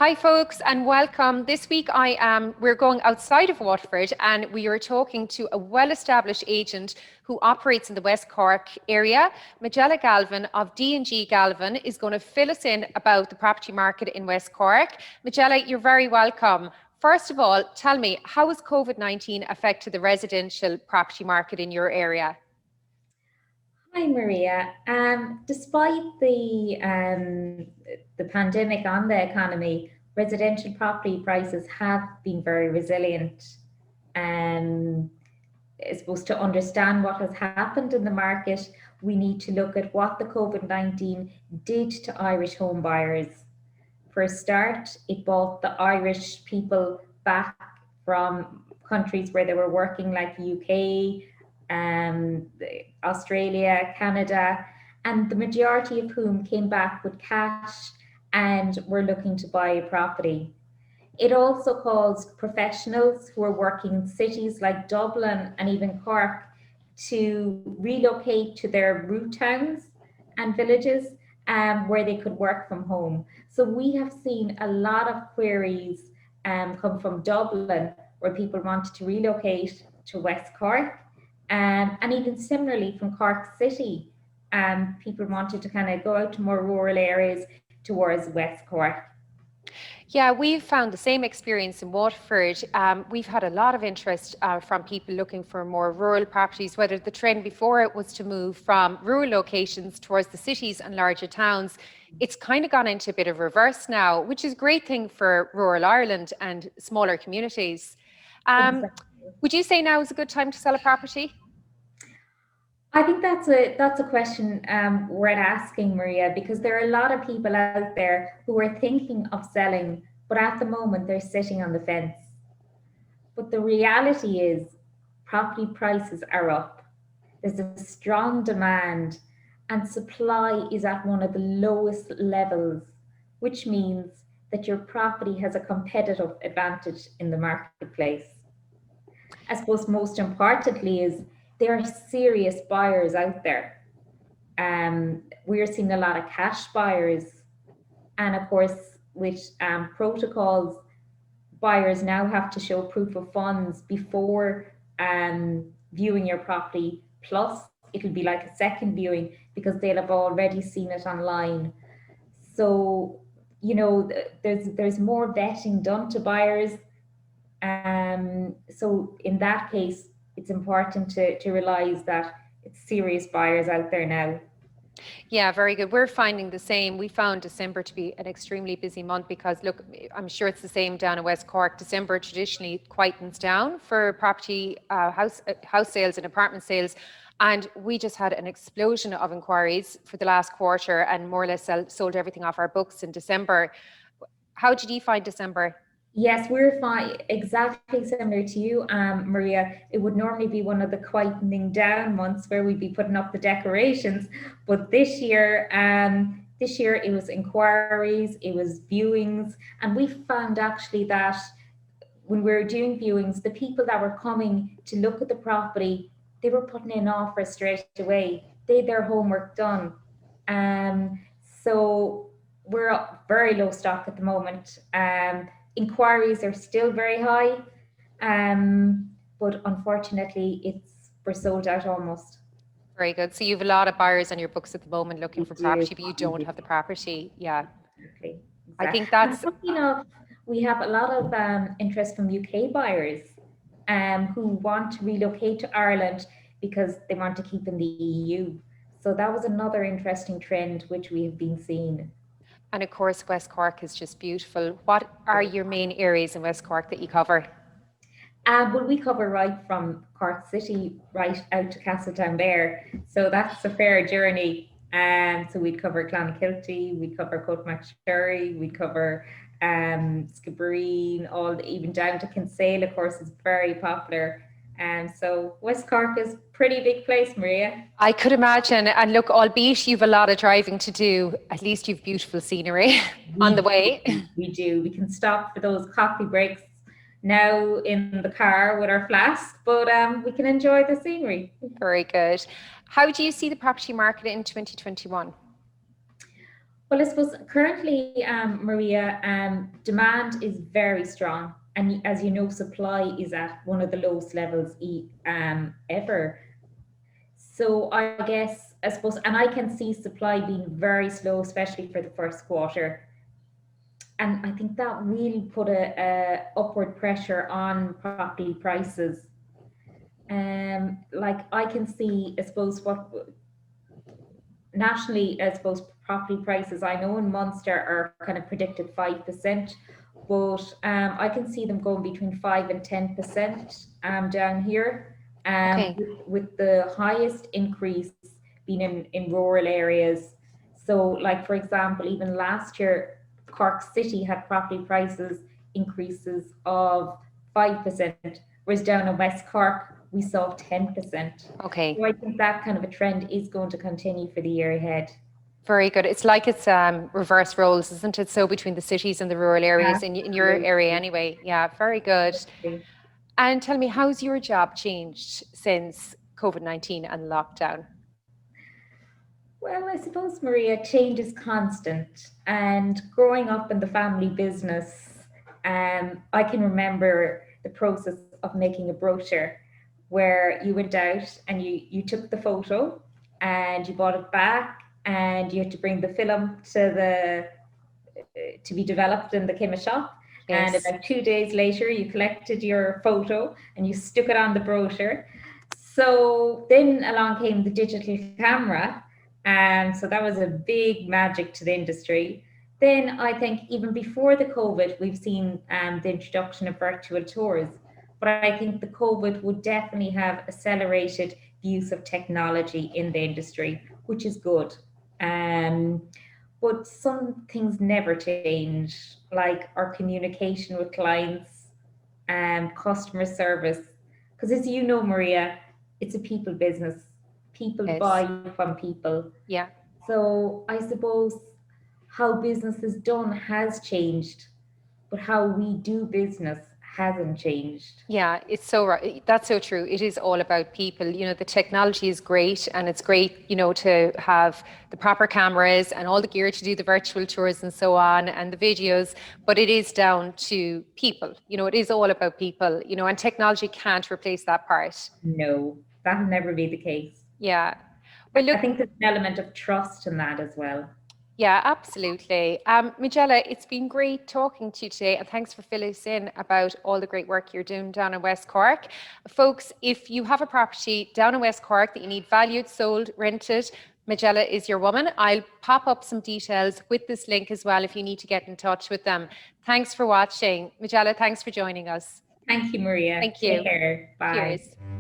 Hi folks and welcome. This week we're going outside of Waterford and we are talking to a well-established agent who operates in the West Cork area. Majella Galvin of DNG Galvin is going to fill us in about the property market in West Cork. Majella, you're very welcome. First of all, tell me, how has COVID-19 affected the residential property market in your area? Hi Maria. Despite the pandemic on the economy, residential property prices have been very resilient. I suppose to understand what has happened in the market, we need to look at what the COVID-19 did to Irish home buyers. For a start, it brought the Irish people back from countries where they were working, like UK, Australia, Canada, and the majority of whom came back with cash and were looking to buy a property. It also caused professionals who are working in cities like Dublin and even Cork to relocate to their root towns and villages where they could work from home. So we have seen a lot of queries come from Dublin where people wanted to relocate to West Cork. And even similarly from Cork City, people wanted to kind of go out to more rural areas towards West Cork. Yeah, we've found the same experience in Waterford. We've had a lot of interest from people looking for more rural properties, whether the trend before it was to move from rural locations towards the cities and larger towns. It's kind of gone into a bit of reverse now, which is a great thing for rural Ireland and smaller communities. Exactly. Would you say now is a good time to sell a property? I think that's a question worth asking, Maria, because there are a lot of people out there who are thinking of selling, but at the moment they're sitting on the fence. But the reality is, property prices are up. There's a strong demand, and supply is at one of the lowest levels, which means that your property has a competitive advantage in the marketplace. I suppose most importantly is there are serious buyers out there. We're seeing a lot of cash buyers, and of course, with protocols, buyers now have to show proof of funds before viewing your property. Plus, it'll be like a second viewing because they'll have already seen it online. So, there's more vetting done to buyers. So in that case, it's important to realize that it's serious buyers out there now. Yeah, very good. We're finding the same. We found December to be an extremely busy month because, look, I'm sure it's the same down in West Cork. December traditionally quietens down for property house sales and apartment sales. And we just had an explosion of inquiries for the last quarter and more or less sold everything off our books in December. How did you find December? Yes, we're fine. Exactly similar to you, Maria. It would normally be one of the quietening down months where we'd be putting up the decorations, but this year it was inquiries, it was viewings, and we found actually that when we were doing viewings, the people that were coming to look at the property, they were putting in offers straight away. They had their homework done. So we're very low stock at the moment. Inquiries are still very high, but unfortunately, we're sold out almost. Very good. So you have a lot of buyers on your books at the moment looking for We property, but you don't have the property. Yeah. Exactly. I think And that's funny enough, we have a lot of interest from UK buyers who want to relocate to Ireland because they want to keep in the EU. So that was another interesting trend which we have been seeing. And of course, West Cork is just beautiful. What are your main areas in West Cork that you cover? Well, we cover right from Cork City right out to Castletownbere. So that's a fair journey. So we'd cover Clonakilty, we'd cover Coatmacturry, we'd cover Skibbereen, even down to Kinsale, of course, is very popular. So West Cork is a pretty big place, Maria. I could imagine. And look, albeit you've a lot of driving to do, at least you've beautiful scenery on the We way. we do. We can stop for those coffee breaks now in the car with our flask, but we can enjoy the scenery. Very good. How do you see the property market in 2021? Well, I suppose currently, Maria, demand is very strong. And as you know, supply is at one of the lowest levels ever. So I guess, I suppose, and I can see supply being very slow, especially for the first quarter. And I think that really put a upward pressure on property prices. Like I can see, I suppose, what nationally, I suppose property prices, I know in Munster are kind of predicted 5%, but I can see them going between 5 and 10% down here, Okay. with the highest increase being in rural areas. So, like for example, even last year, Cork City had property prices increases of 5%, whereas down in West Cork, we saw 10%. Okay. So I think that kind of a trend is going to continue for the year ahead. Very good. It's like it's reverse roles, isn't it? So between the cities and the rural areas in your area Absolutely. anyway. Yeah, very good. And tell me, how's your job changed since COVID-19 and lockdown? Well, I suppose, Maria, change is constant. And growing up in the family business, I can remember the process of making a brochure where you went out and you took the photo and you brought it back and you had to bring the film to be developed in the chemist shop. And Yes. about 2 days later, you collected your photo and you stuck it on the brochure. So then along came the digital camera, and so that was a big magic to the industry. Then I think even before the COVID, we've seen the introduction of virtual tours, but I think the COVID would definitely have accelerated the use of technology in the industry, which is good. Um, but some things never change, like our communication with clients and customer service. Because as you know, Maria, it's a people business. People Yes. buy from people. Yeah. So I suppose how business is done has changed, but how we do business hasn't changed. Yeah, it's so right. That's so true. It is all about people. You know, the technology is great and it's great, you know, to have the proper cameras and all the gear to do the virtual tours and so on and the videos, but it is down to people. You know, it is all about people, you know, and technology can't replace that part. No, that'll never be the case. Yeah. Well, I look, think there's an element of trust in that as well. yeah, absolutely. Majella, it's been great talking to you today, and thanks for filling us in about all the great work you're doing down in West Cork. Folks, if you have a property down in West Cork that you need valued, sold, rented, Majella is your woman. I'll pop up some details with this link as well if you need to get in touch with them. Thanks for watching. Majella, thanks for joining us. Thank you, Maria. Thank Take you. care. Bye. Cheers.